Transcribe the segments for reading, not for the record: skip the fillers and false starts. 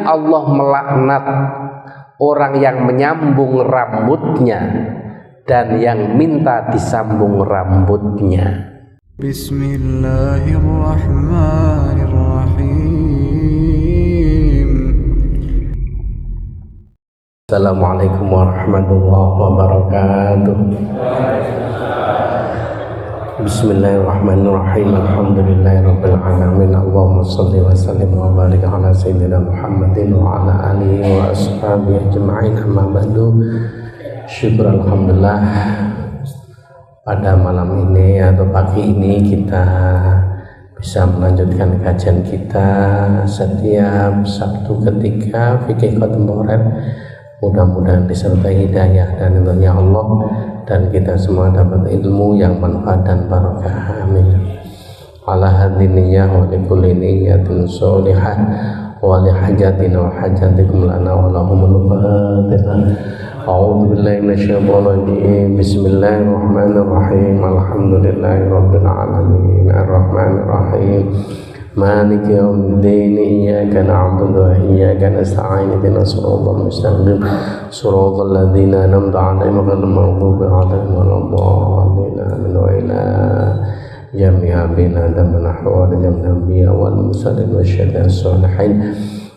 Allah melaknat orang yang menyambung rambutnya dan yang minta disambung rambutnya. Bismillahirrahmanirrahim. Assalamualaikum warahmatullahi wabarakatuh. Bismillahirrahmanirrahim. Alhamdulillahirabbil alamin. Allahumma shalli wa sallim wa barik ala sayyidina Muhammadin wa ala alihi wa ashabihi ajma'in. Amma ba'du. Syukur alhamdulillah, pada malam ini atau pagi ini kita bisa melanjutkan kajian kita setiap Sabtu ketika fikih kontemporer. Mudah-mudahan disertai hidayah dan ridhonya Allah, dan kita semua dapat ilmu yang manfaat dan barakah. Amin. Ala hadiniyah wa likulli niyatin sholihah wa li hajatina wa hajatikum lana wa lahumul fatihah. A'udzu billahi minasyaitonir rajim. Bismillahirrahmanirrahim. Alhamdulillahirabbil alamin. Arrahmanir rahim. Maliki yaumiddin. Iyyaka na'budu wa iyyaka nasta'in. Ihdinas siratal mustaqim. Siratal ladzina an'amta 'alaihim ghairil maghdubi 'alaihim waladdallin. Amin. Wa ila jami'a binadam nahwa jam'iyya wal musallin wasyhada'is shalihin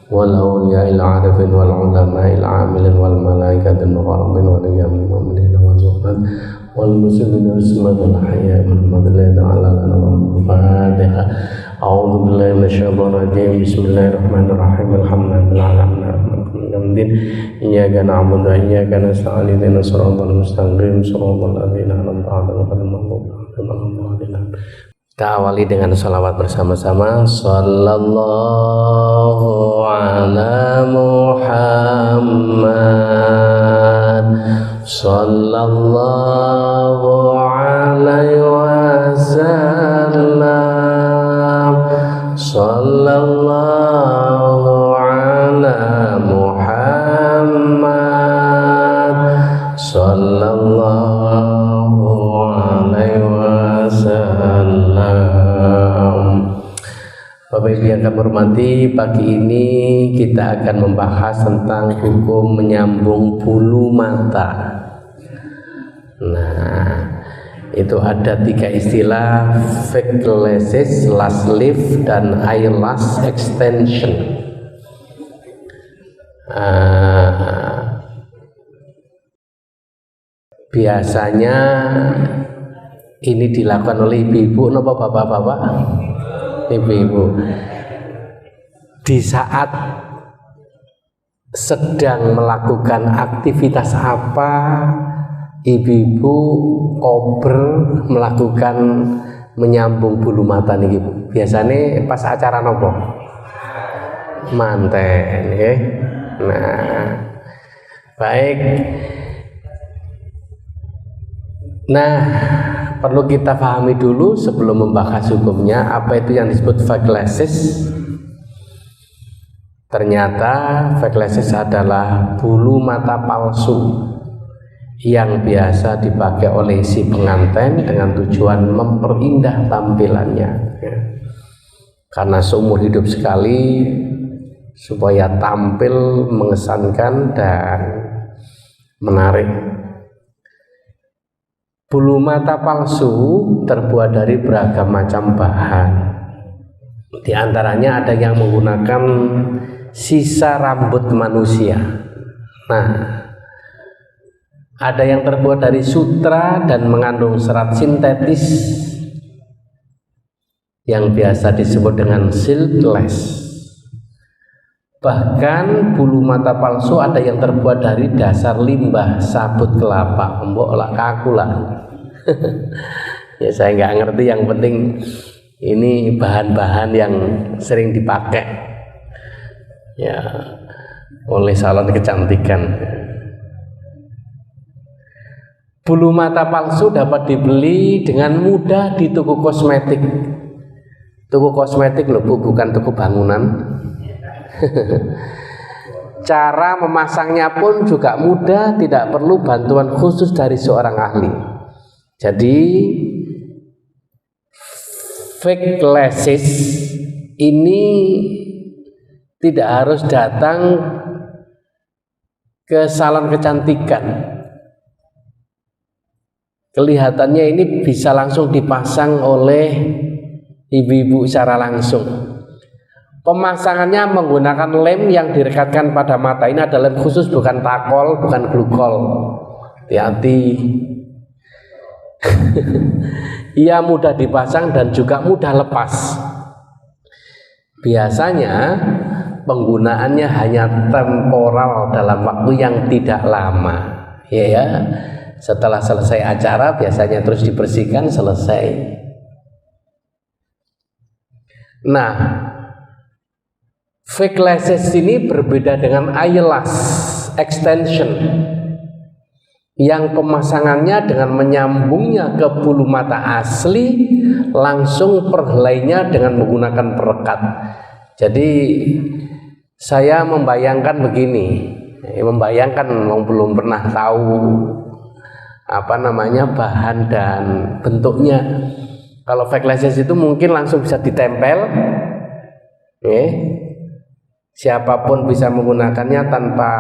wal awliya'il 'arifin wal 'ulama'il 'amilin wal malaikatil muqarrabin wal yamil mu'minin wal zuhad wal muslimin wasmatul hayya min madlil 'ala al-fatihah. A'udzu billahi minasyaitonir rajim. Bismillahirrahmanirrahim. Alhamdulillahi rabbil alamin. Iyyaka na'budu wa iyyaka nasta'in. Ihdinas siratal mustaqim. Siratal ladzina an'amta 'alaihim ghairil maghdubi 'alaihim waladdallin. Kita awali dengan salawat bersama-sama. Sallallahu ala Muhammad. Sallallahu alaihi wasallam. Sallallahu ala Muhammad. Sallallahu alaihi wasallam. Bapak Ibu yang kami hormati, pagi ini kita akan membahas tentang hukum menyambung bulu mata. Nah, itu ada 3 istilah: fake lashes, lash lift, dan eyelash extension. Biasanya ini dilakukan oleh ibu-ibu, napa bapak-bapak? Ibu-ibu di saat sedang melakukan aktivitas apa, ibu-ibu ober melakukan menyambung bulu mata nih ibu. Biasanya pas acara nopo? Manten, ya. Nah, baik. Nah, perlu kita pahami dulu sebelum membahas hukumnya, apa itu yang disebut fake lashes. Ternyata fake lashes adalah bulu mata palsu yang biasa dipakai oleh si pengantin dengan tujuan memperindah tampilannya, ya. Karena seumur hidup sekali supaya tampil mengesankan dan menarik. Bulu mata palsu terbuat dari beragam macam bahan. Di antaranya ada yang menggunakan sisa rambut manusia. Nah, ada yang terbuat dari sutra dan mengandung serat sintetis yang biasa disebut dengan silk lash. Bahkan bulu mata palsu ada yang terbuat dari dasar limbah sabut kelapa. Mbok lah kaku lah. Ya saya nggak ngerti, yang penting ini bahan-bahan yang sering dipakai ya oleh salon kecantikan. Bulu mata palsu dapat dibeli dengan mudah di toko kosmetik. Toko kosmetik loh Bu, bukan toko bangunan. Cara memasangnya pun juga mudah, tidak perlu bantuan khusus dari seorang ahli. Jadi fake lashes ini tidak harus datang ke salon kecantikan. Kelihatannya ini bisa langsung dipasang oleh ibu-ibu secara langsung. Pemasangannya menggunakan lem yang direkatkan pada mata. Ini adalah lem khusus, bukan takol, bukan glukol. Hati-hati. Ia mudah dipasang dan juga mudah lepas. Biasanya penggunaannya hanya temporal dalam waktu yang tidak lama, ya. Setelah selesai acara biasanya terus dibersihkan, selesai. Nah, fake lashes ini berbeda dengan eyelash extension yang pemasangannya dengan menyambungnya ke bulu mata asli, langsung per helainya dengan menggunakan perekat. Jadi saya membayangkan begini, membayangkan belum pernah tahu bahan dan bentuknya. Kalau fake lashes itu mungkin langsung bisa ditempel, siapapun bisa menggunakannya tanpa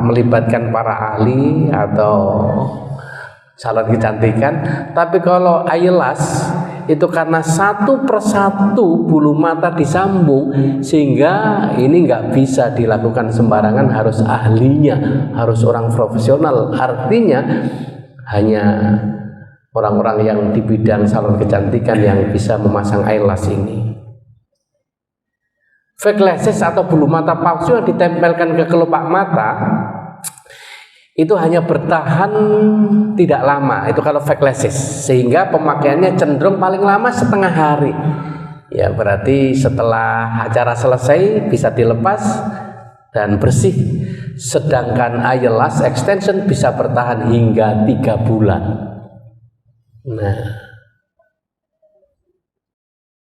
melibatkan para ahli atau salon kecantikan. Tapi kalau eyelash itu karena satu persatu bulu mata disambung, sehingga ini nggak bisa dilakukan sembarangan, harus ahlinya, harus orang profesional. Artinya hanya orang-orang yang di bidang salon kecantikan yang bisa memasang eyelash ini. Fake lashes atau bulu mata palsu yang ditempelkan ke kelopak mata itu hanya bertahan tidak lama, itu kalau fake lashes, sehingga pemakaiannya cenderung paling lama setengah hari. Ya, berarti setelah acara selesai bisa dilepas dan bersih. Sedangkan eyelash extension bisa bertahan hingga 3 bulan. Nah,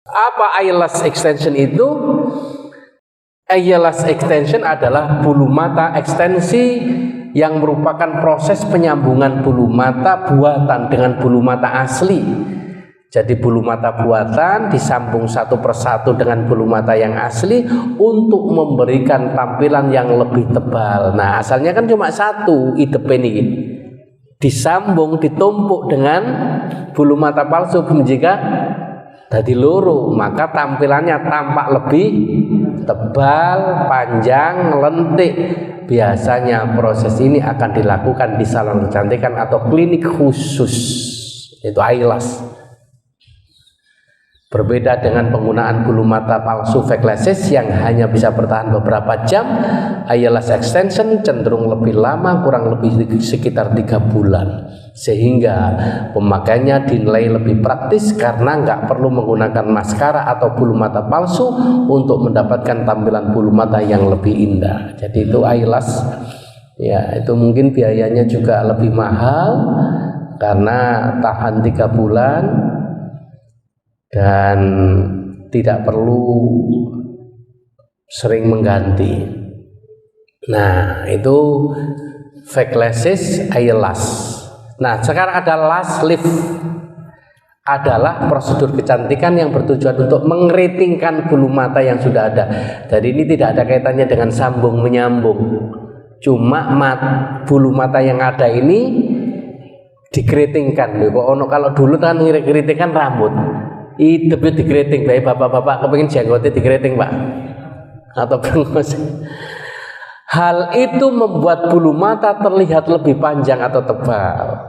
apa eyelash extension itu? Eyelash extension adalah bulu mata ekstensi yang merupakan proses penyambungan bulu mata buatan dengan bulu mata asli. Jadi bulu mata buatan disambung satu persatu dengan bulu mata yang asli untuk memberikan tampilan yang lebih tebal. Nah, asalnya kan cuma satu idep ini, disambung, ditumpuk dengan bulu mata palsu. Jika jadi loro, maka tampilannya tampak lebih tebal, panjang, lentik. Biasanya proses ini akan dilakukan di salon kecantikan atau klinik khusus, itu eyelash. Berbeda dengan penggunaan bulu mata palsu fake lashes yang hanya bisa bertahan beberapa jam, eyelash extension cenderung lebih lama, kurang lebih sekitar 3 bulan. Sehingga pemakaiannya dinilai lebih praktis karena nggak perlu menggunakan maskara atau bulu mata palsu untuk mendapatkan tampilan bulu mata yang lebih indah. Jadi itu eyelash, ya, itu mungkin biayanya juga lebih mahal karena tahan 3 bulan dan tidak perlu sering mengganti. Nah, itu fake lashes, eyelash. Nah, sekarang ada lash lift, adalah prosedur kecantikan yang bertujuan untuk mengeritingkan bulu mata yang sudah ada. Jadi ini tidak ada kaitannya dengan sambung menyambung, cuma bulu mata yang ada ini dikeritingkan. Kalau dulu kan ngeritingkan rambut, itu dikeriting. Baik bapak-bapak kepingin jenggotnya dikeriting, Pak, atau brengos. Hal itu membuat bulu mata terlihat lebih panjang atau tebal.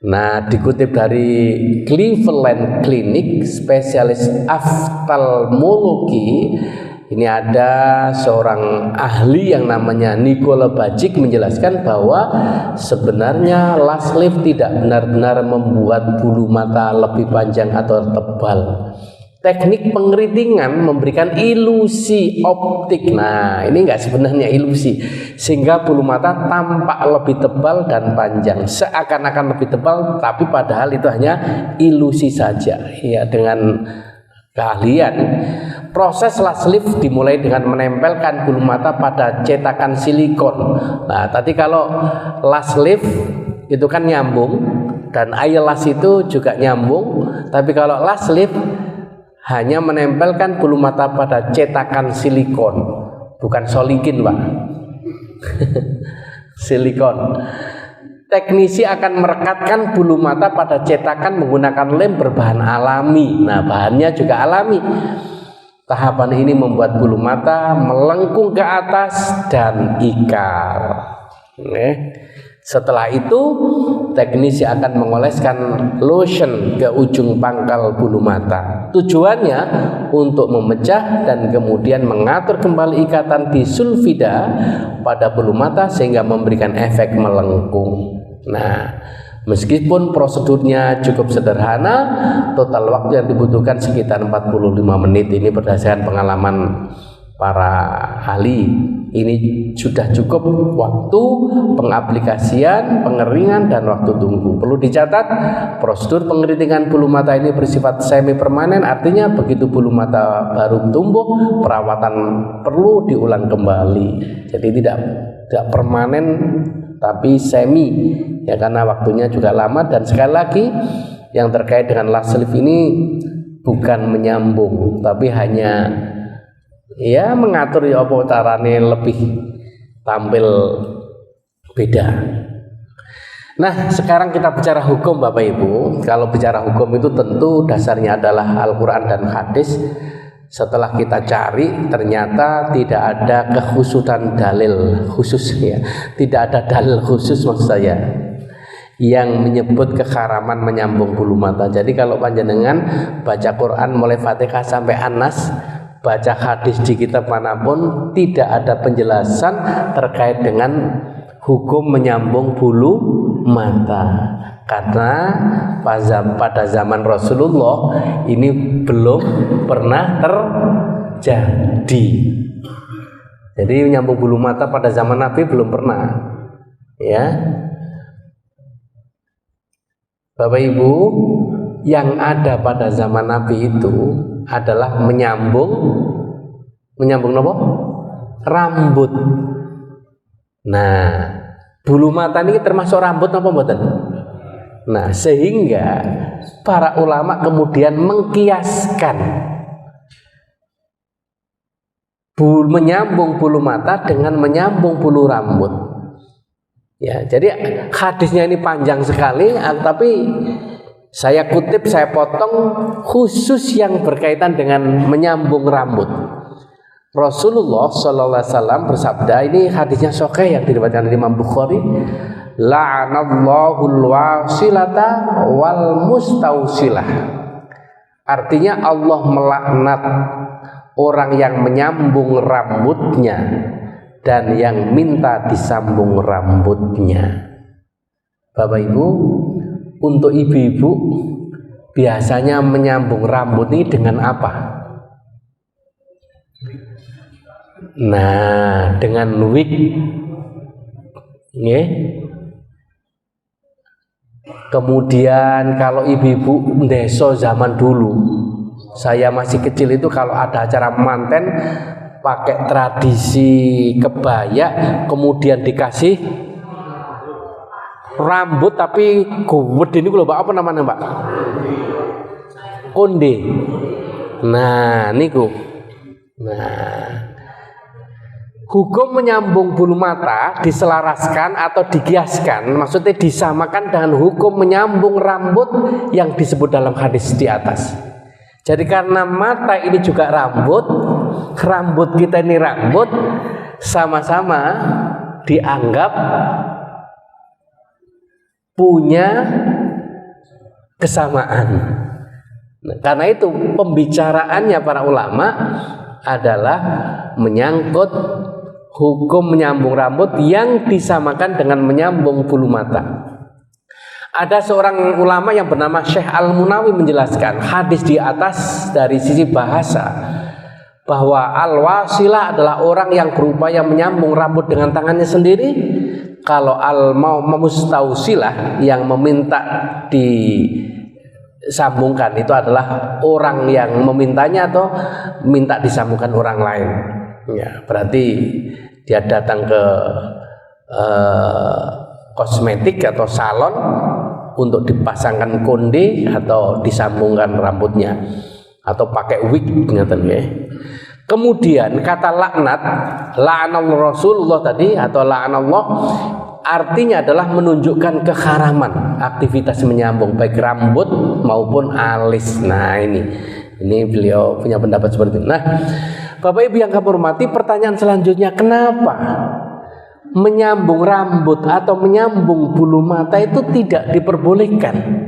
Nah, dikutip dari Cleveland Clinic, spesialis oftalmologi, ini ada seorang ahli yang namanya Nikola Bajic menjelaskan bahwa sebenarnya lash lift tidak benar-benar membuat bulu mata lebih panjang atau tebal. Teknik pengeritingan memberikan ilusi optik. Nah, ini enggak sebenarnya ilusi, sehingga bulu mata tampak lebih tebal dan panjang, seakan-akan lebih tebal, tapi padahal itu hanya ilusi saja. Ya, dengan keahlian, proses lash lift dimulai dengan menempelkan bulu mata pada cetakan silikon. Nah, tadi kalau lash lift itu kan nyambung, dan eyelash itu juga nyambung, tapi kalau lash lift hanya menempelkan bulu mata pada cetakan silikon. bukan solikin Pak. Silikon. Teknisi akan merekatkan bulu mata pada cetakan menggunakan lem berbahan alami. Nah, bahannya juga alami. Tahapan ini membuat bulu mata melengkung ke atas dan ikal. Setelah itu, teknisi akan mengoleskan lotion ke ujung pangkal bulu mata. Tujuannya untuk memecah dan kemudian mengatur kembali ikatan disulfida pada bulu mata sehingga memberikan efek melengkung. Nah, meskipun prosedurnya cukup sederhana, total waktu yang dibutuhkan sekitar 45 menit. Ini berdasarkan pengalaman para ahli. Ini sudah cukup waktu pengaplikasian, pengeringan, dan waktu tunggu. Perlu dicatat, prosedur pengeringan bulu mata ini bersifat semi permanen, artinya begitu bulu mata baru tumbuh, perawatan perlu diulang kembali. Jadi tidak permanen tapi semi, ya, karena waktunya juga lama. Dan sekali lagi, yang terkait dengan lash lift ini bukan menyambung, tapi hanya ya mengatur ya apa carane lebih tampil beda. Nah, sekarang kita bicara hukum Bapak Ibu. Kalau bicara hukum itu tentu dasarnya adalah Al-Quran dan hadis. Setelah kita cari, ternyata tidak ada kekhususan dalil khusus, ya. Tidak ada dalil khusus maksud saya yang menyebut keharaman menyambung bulu mata. Jadi kalau panjenengan baca Quran mulai Fatihah sampai An-Nas, baca hadis di kitab manapun, tidak ada penjelasan terkait dengan hukum menyambung bulu mata. Karena pada zaman Rasulullah ini belum pernah terjadi. Jadi menyambung bulu mata pada zaman Nabi belum pernah, ya. Bapak Ibu, yang ada pada zaman Nabi itu adalah menyambung apa? Rambut. Nah, bulu mata ini termasuk rambut apa mboten? Nah, sehingga para ulama kemudian mengkiaskan menyambung bulu mata dengan menyambung bulu rambut. Ya, jadi hadisnya ini panjang sekali, tapi saya kutip, saya potong khusus yang berkaitan dengan menyambung rambut. Rasulullah SAW bersabda, ini hadisnya sahih yang diriwayatkan oleh Imam Bukhari, la'anallahul wasilata wal mustausilah. Artinya Allah melaknat orang yang menyambung rambutnya dan yang minta disambung rambutnya. Bapak Ibu, untuk ibu-ibu biasanya menyambung rambut ini dengan apa? Nah, dengan wig, ya. Kemudian kalau ibu-ibu desa zaman dulu, saya masih kecil itu kalau ada acara manten pakai tradisi kebaya, kemudian dikasih rambut tapi gede ini lho Pak, apa namanya Pak? Konde. Nah, niku. Nah, hukum menyambung bulu mata diselaraskan atau dikiaskan, maksudnya disamakan dengan hukum menyambung rambut yang disebut dalam hadis di atas. Jadi karena mata ini juga rambut, rambut kita ini rambut, sama-sama dianggap punya kesamaan. Nah, karena itu pembicaraannya para ulama adalah menyangkut hukum menyambung rambut yang disamakan dengan menyambung bulu mata. Ada seorang ulama yang bernama Syekh Al-Munawi menjelaskan hadis di atas dari sisi bahasa, bahwa al-wasilah adalah orang yang berupaya menyambung rambut dengan tangannya sendiri. Kalau al-mustausilah yang meminta disambungkan itu adalah orang yang memintanya atau minta disambungkan orang lain. Ya, berarti dia datang ke kosmetik atau salon untuk dipasangkan konde atau disambungkan rambutnya atau pakai wig, ngeten ya. Kemudian kata laknat, la'anallahu Rasulullah tadi atau la'anallah artinya adalah menunjukkan keharaman aktivitas menyambung baik rambut maupun alis. Nah ini beliau punya pendapat seperti itu. Nah, Bapak Ibu yang kami hormati, pertanyaan selanjutnya, kenapa menyambung rambut atau menyambung bulu mata itu tidak diperbolehkan?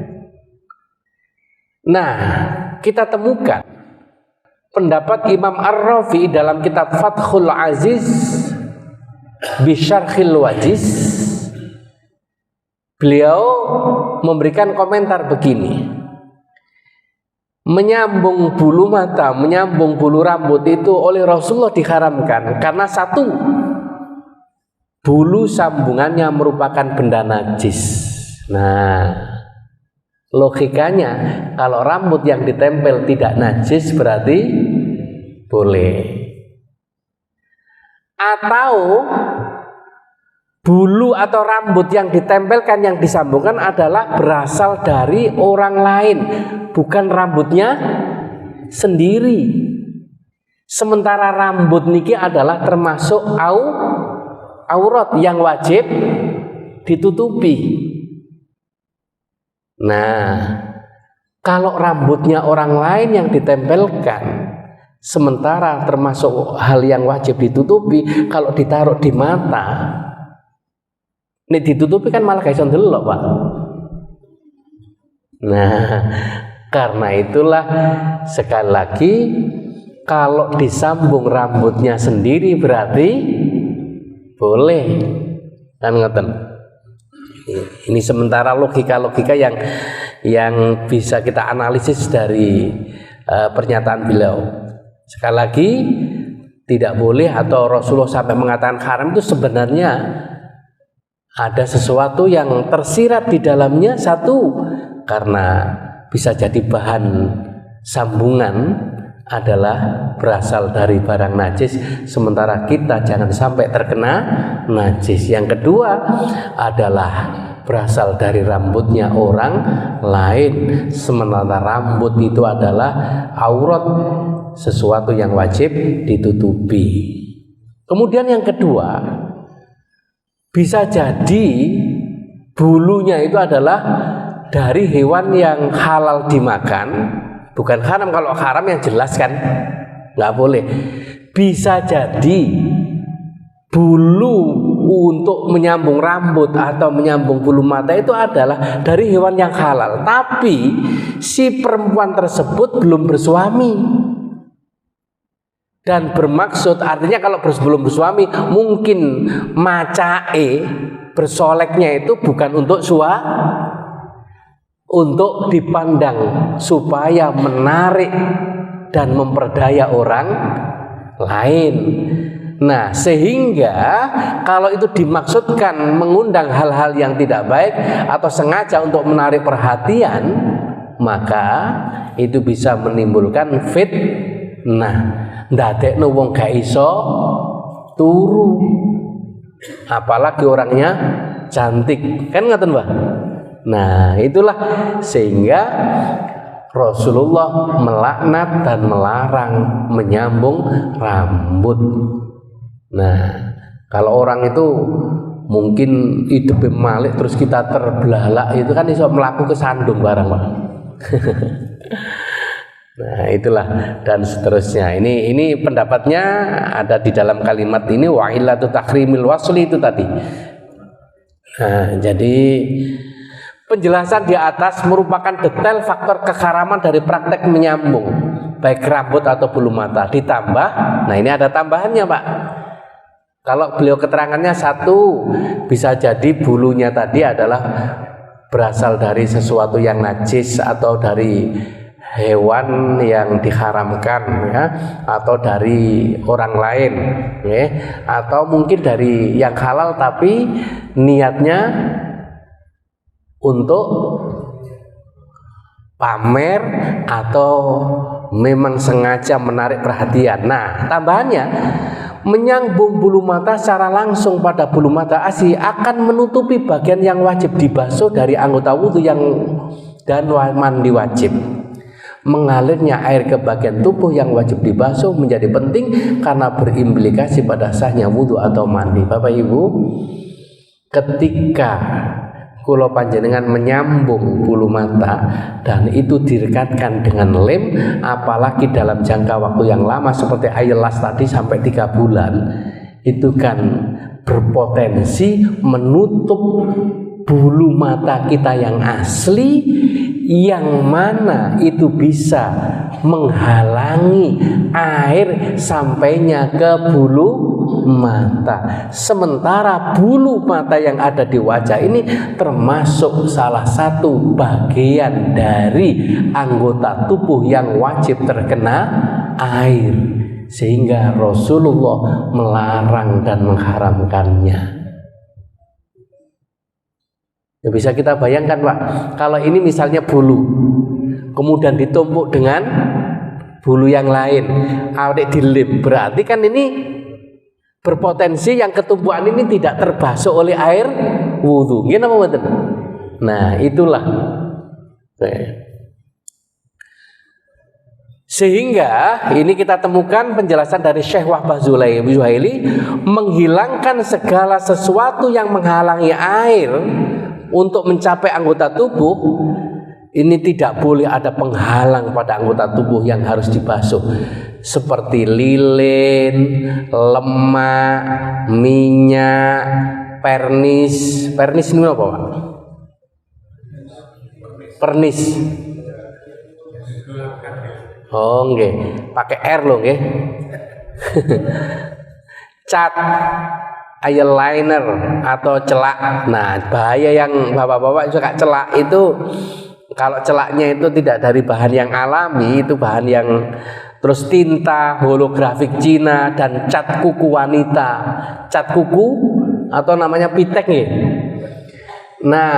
Nah, kita temukan pendapat Imam Ar-Rafi dalam kitab Fathul Aziz Bisyarhil Wajiz. Beliau memberikan komentar begini: menyambung bulu mata, menyambung bulu rambut itu oleh Rasulullah diharamkan karena satu, bulu sambungannya merupakan benda najis. Nah, logikanya kalau rambut yang ditempel tidak najis berarti boleh. Atau bulu atau rambut yang ditempelkan, yang disambungkan adalah berasal dari orang lain, bukan rambutnya sendiri. Sementara rambut niki adalah termasuk aurat yang wajib ditutupi. Nah, kalau rambutnya orang lain yang ditempelkan, sementara termasuk hal yang wajib ditutupi, kalau ditaruh di mata, ini ditutupi kan malah gak iso ndelok, Pak. Nah, karena itulah sekali lagi kalau disambung rambutnya sendiri berarti boleh. Kan ngoten. Ini sementara logika-logika yang bisa kita analisis dari pernyataan beliau. Sekali lagi, tidak boleh atau Rasulullah sampai mengatakan haram itu sebenarnya ada sesuatu yang tersirat di dalamnya. Satu, karena bisa jadi bahan sambungan adalah berasal dari barang najis, sementara kita jangan sampai terkena najis. Yang kedua adalah berasal dari rambutnya orang lain, sementara rambut itu adalah aurat, sesuatu yang wajib ditutupi. Kemudian yang kedua, bisa jadi bulunya itu adalah dari hewan yang halal dimakan, bukan haram. Kalau haram yang jelas kan nggak boleh. Bisa jadi bulu untuk menyambung rambut atau menyambung bulu mata itu adalah dari hewan yang halal, tapi si perempuan tersebut belum bersuami. Dan bermaksud, artinya kalau belum bersuami, mungkin macae bersoleknya itu bukan untuk untuk dipandang supaya menarik dan memperdaya orang lain. Nah, sehingga kalau itu dimaksudkan mengundang hal-hal yang tidak baik atau sengaja untuk menarik perhatian, maka itu bisa menimbulkan fitnah. Ndadekno wong gak iso turu, apalagi orangnya cantik, kan ngoten, Mbak. Nah, itulah sehingga Rasulullah melaknat dan melarang menyambung rambut. Nah, kalau orang itu mungkin hidupnya malik terus kita terbelalak, itu kan iso melaku kesandung barang, Pak. Nah, itulah dan seterusnya. Ini pendapatnya ada di dalam kalimat ini, wa illatu tahrimil wasli itu tadi. Nah, jadi penjelasan di atas merupakan detail faktor keharaman dari praktek menyambung baik rambut atau bulu mata. Ditambah, nah ini ada tambahannya, Pak. Kalau beliau keterangannya satu, bisa jadi bulunya tadi adalah berasal dari sesuatu yang najis atau dari hewan yang diharamkan, ya, atau dari orang lain, ya, atau mungkin dari yang halal tapi niatnya untuk pamer atau memang sengaja menarik perhatian. Nah, tambahannya, menyambung bulu mata secara langsung pada bulu mata asli akan menutupi bagian yang wajib dibasuh dari anggota wudhu dan mandi wajib. Mengalirnya air ke bagian tubuh yang wajib dibasuh menjadi penting karena berimplikasi pada sahnya wudhu atau mandi. Bapak Ibu, ketika kula panjenengan menyambung bulu mata dan itu direkatkan dengan lem, apalagi dalam jangka waktu yang lama seperti ayelas tadi sampai 3 bulan, itu kan berpotensi menutup bulu mata kita yang asli, yang mana itu bisa menghalangi air sampainya ke bulu mata. Sementara bulu mata yang ada di wajah ini termasuk salah satu bagian dari anggota tubuh yang wajib terkena air, sehingga Rasulullah melarang dan mengharamkannya. Ya, bisa kita bayangkan Pak, kalau ini misalnya bulu kemudian ditumpuk dengan bulu yang lain, awet dilem, berarti kan ini berpotensi yang ketumpuan ini tidak terbasuh oleh air wudhu. Gimana Pak? Nah itulah. Sehingga ini kita temukan penjelasan dari Syekh Wahbah Zuhaili, menghilangkan segala sesuatu yang menghalangi air untuk mencapai anggota tubuh. Ini tidak boleh ada penghalang pada anggota tubuh yang harus dibasuh, seperti lilin, lemak, minyak, pernis. Pernis ini apa Pak? Pernis. Oh nggih, pakai R loh nggih. Cat, eyeliner atau celak. Nah, bahaya yang bapak-bapak suka celak itu, kalau celaknya itu tidak dari bahan yang alami, itu bahan yang, terus tinta holografik Cina dan cat kuku wanita, cat kuku atau namanya pitek nih. Nah,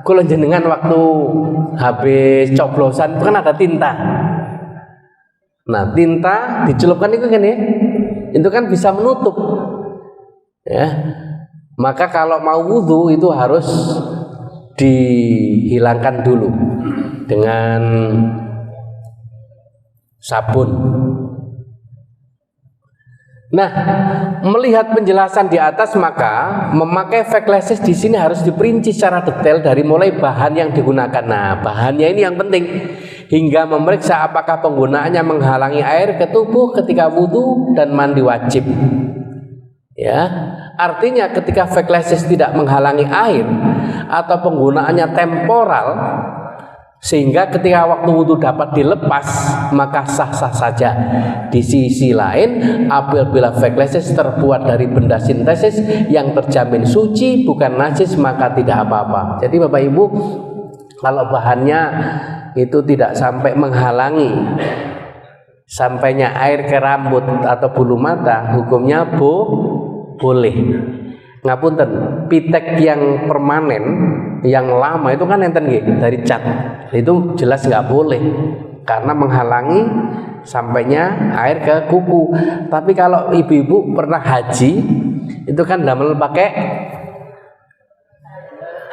kalau jenengan waktu habis coblosan itu kan ada tinta. Nah, tinta dicelupkan itu kan ya, itu kan bisa menutup. Ya, maka kalau mau wudhu itu harus dihilangkan dulu dengan sabun. Nah, melihat penjelasan di atas, maka memakai feklesis di sini harus diperinci secara detail dari mulai bahan yang digunakan. Nah, bahannya ini yang penting, hingga memeriksa apakah penggunaannya menghalangi air ke tubuh ketika wudhu dan mandi wajib. Ya, artinya ketika feklesis tidak menghalangi air atau penggunaannya temporal, sehingga ketika waktu wudhu dapat dilepas, maka sah-sah saja. Di sisi lain, apabila feklesis terbuat dari benda sintesis yang terjamin suci bukan najis, maka tidak apa-apa. Jadi Bapak Ibu, kalau bahannya itu tidak sampai menghalangi sampainya air ke rambut atau bulu mata, hukumnya boleh. Ngapunten, pitek yang permanen, yang lama itu kan enten nggih dari cat. Itu jelas nggak boleh karena menghalangi sampainya air ke kuku. Tapi kalau ibu-ibu pernah haji, itu kan damel pakai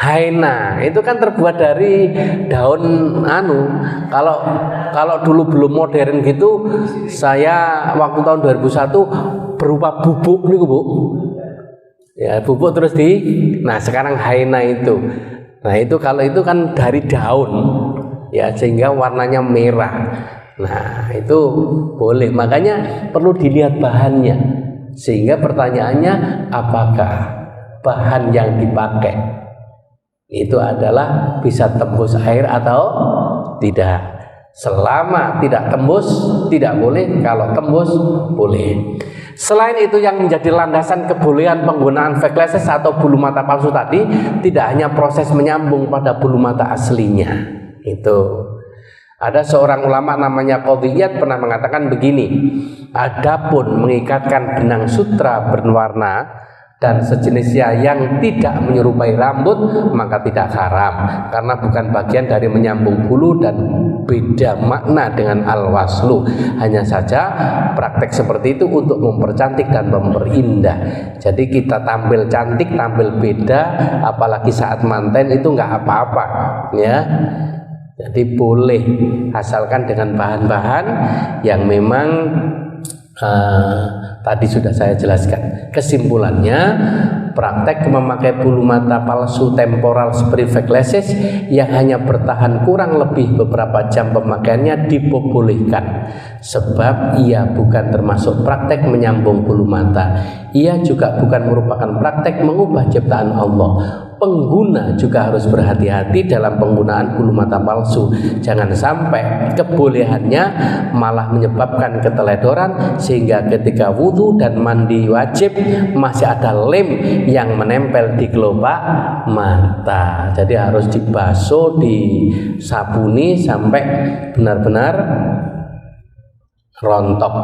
haina. Itu kan terbuat dari daun Kalau dulu belum modern gitu, saya waktu tahun 2001 berupa bubuk nih Bu. Ya, bubuk terus nah sekarang haina itu. Nah, itu kalau itu kan dari daun. Ya, sehingga warnanya merah. Nah, itu boleh. Makanya perlu dilihat bahannya. Sehingga pertanyaannya, apakah bahan yang dipakai itu adalah bisa tembus air atau tidak? Selama tidak tembus tidak boleh, kalau tembus boleh. Selain itu, yang menjadi landasan kebolehan penggunaan feklesis atau bulu mata palsu tadi tidak hanya proses menyambung pada bulu mata aslinya. Itu ada seorang ulama namanya Qadhiyat pernah mengatakan begini, adapun mengikatkan benang sutra berwarna dan sejenisnya yang tidak menyerupai rambut, maka tidak haram karena bukan bagian dari menyambung bulu dan beda makna dengan al-waslu. Hanya saja praktek seperti itu untuk mempercantik dan memperindah. Jadi kita tampil cantik, tampil beda, apalagi saat manten itu nggak apa-apa, ya. Jadi boleh, asalkan dengan bahan-bahan yang memang tadi sudah saya jelaskan. Kesimpulannya, praktek memakai bulu mata palsu temporal seperti glasses yang hanya bertahan kurang lebih beberapa jam pemakaiannya diperbolehkan, sebab ia bukan termasuk praktek menyambung bulu mata. Ia juga bukan merupakan praktek mengubah ciptaan Allah. Pengguna juga harus berhati-hati dalam penggunaan bulu mata palsu. Jangan sampai kebolehannya malah menyebabkan keteledoran, sehingga ketika wudhu dan mandi wajib masih ada lem yang menempel di kelopak mata. Jadi harus dibasuh, disabuni sampai benar-benar rontok.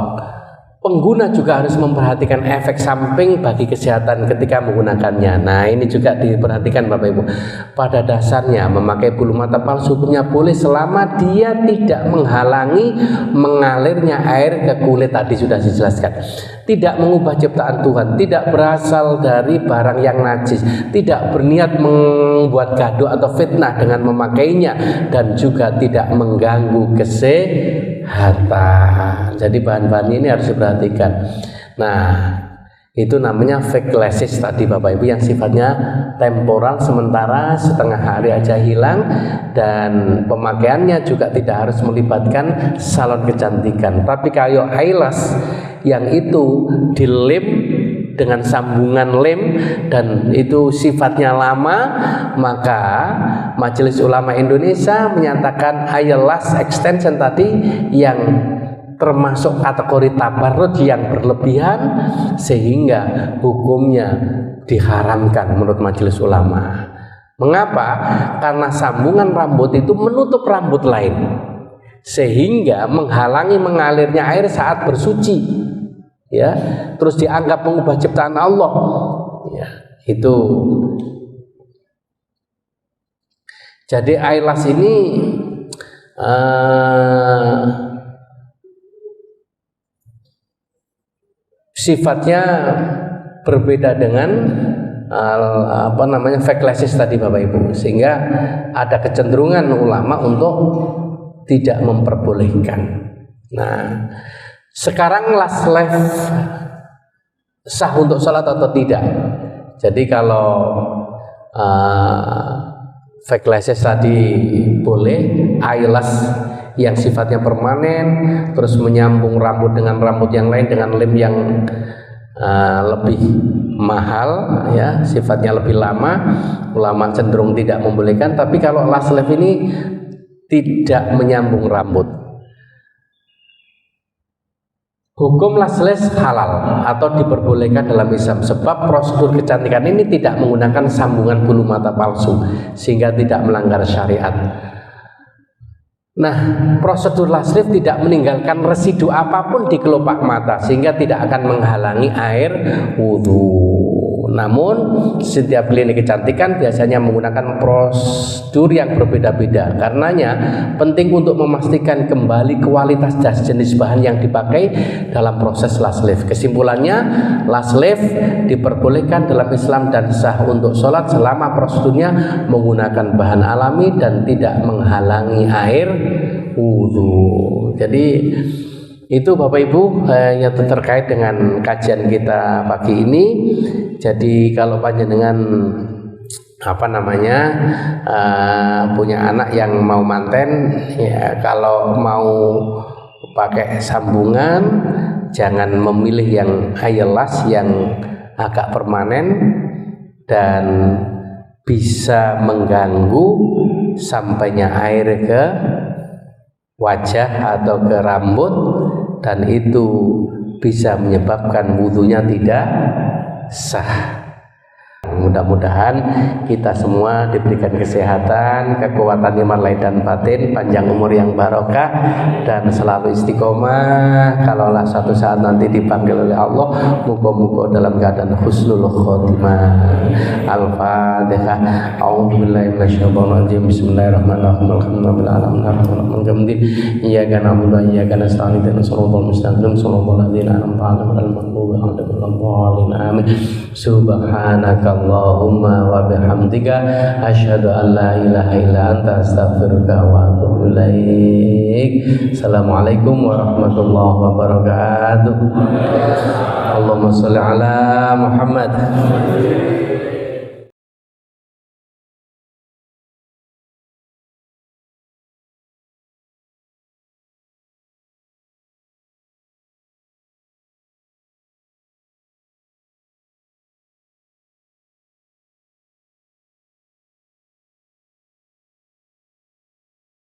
Pengguna juga harus memperhatikan efek samping bagi kesehatan ketika menggunakannya. Nah, ini juga diperhatikan Bapak Ibu. Pada dasarnya memakai bulu mata palsu punya boleh selama dia tidak menghalangi mengalirnya air ke kulit, tadi sudah dijelaskan. Tidak mengubah ciptaan Tuhan, tidak berasal dari barang yang najis, tidak berniat membuat gaduh atau fitnah dengan memakainya, dan juga tidak mengganggu kesehatan. Jadi bahan-bahan ini harus diperhatikan. Nah, itu namanya fake glasses tadi Bapak Ibu, yang sifatnya temporal, sementara setengah hari aja hilang, dan pemakaiannya juga tidak harus melibatkan salon kecantikan. Tapi kayak eyelash yang itu dilem dengan sambungan lem dan itu sifatnya lama, maka Majelis Ulama Indonesia menyatakan eyelash extension tadi yang termasuk kategori tabarruj yang berlebihan, sehingga hukumnya diharamkan menurut Majelis Ulama. Mengapa? Karena sambungan rambut itu menutup rambut lain, sehingga menghalangi mengalirnya air saat bersuci, ya, terus dianggap mengubah ciptaan Allah, ya, itu. Jadi eyelash ini sifatnya berbeda dengan fake glasses tadi Bapak Ibu, sehingga ada kecenderungan ulama untuk tidak memperbolehkan. Nah, sekarang last life sah untuk sholat atau tidak? Jadi kalau fake glasses tadi boleh, eyelash yang sifatnya permanen, terus menyambung rambut dengan rambut yang lain dengan lem yang lebih mahal, ya, sifatnya lebih lama, ulama cenderung tidak membolehkan. Tapi kalau last life ini tidak menyambung rambut, hukum last life halal atau diperbolehkan dalam Islam, sebab prosedur kecantikan ini tidak menggunakan sambungan bulu mata palsu, sehingga tidak melanggar syariat. Nah, prosedur last lift tidak meninggalkan residu apapun di kelopak mata, sehingga tidak akan menghalangi air wudhu. Namun setiap klinik kecantikan biasanya menggunakan prosedur yang berbeda-beda. Karenanya penting untuk memastikan kembali kualitas dan jenis bahan yang dipakai dalam proses last lift. Kesimpulannya, last lift diperbolehkan dalam Islam dan sah untuk sholat selama prosedurnya menggunakan bahan alami dan tidak menghalangi air wudhu. Jadi itu Bapak Ibu yang terkait dengan kajian kita pagi ini. Jadi kalau panjenengan punya anak yang mau manten, ya, kalau mau pakai sambungan jangan memilih yang eyelash yang agak permanen dan bisa mengganggu sampainya air ke wajah atau ke rambut, dan itu bisa menyebabkan wudhunya tidak sah. Mudah-mudahan kita semua diberikan kesehatan, kekuatan iman lahir dan batin, panjang umur yang barokah, dan selalu istiqomah. Kalaulah suatu saat nanti dipanggil oleh Allah, muka-muka dalam keadaan husnul khotimah. Al-Fatihah. A'udzubillahi minasyaitonir rajim. Bismillahirrahmanirrahim. Alhamdulillahirabbil iyyaka na'budu wa iyyaka nasta'in. Ihdinas siratal mustaqim. Shiratal ladzina an'amta 'alaihim ghairil maghdubi 'alaihim waladdallin. Amin. Subhanakallahumma Allahumma wa bihamdika asyhadu an la ilaha illa anta astaghfiruka wa atubu ilaik. Assalamualaikum warahmatullahi wabarakatuh. Allahumma sholli ala Muhammad.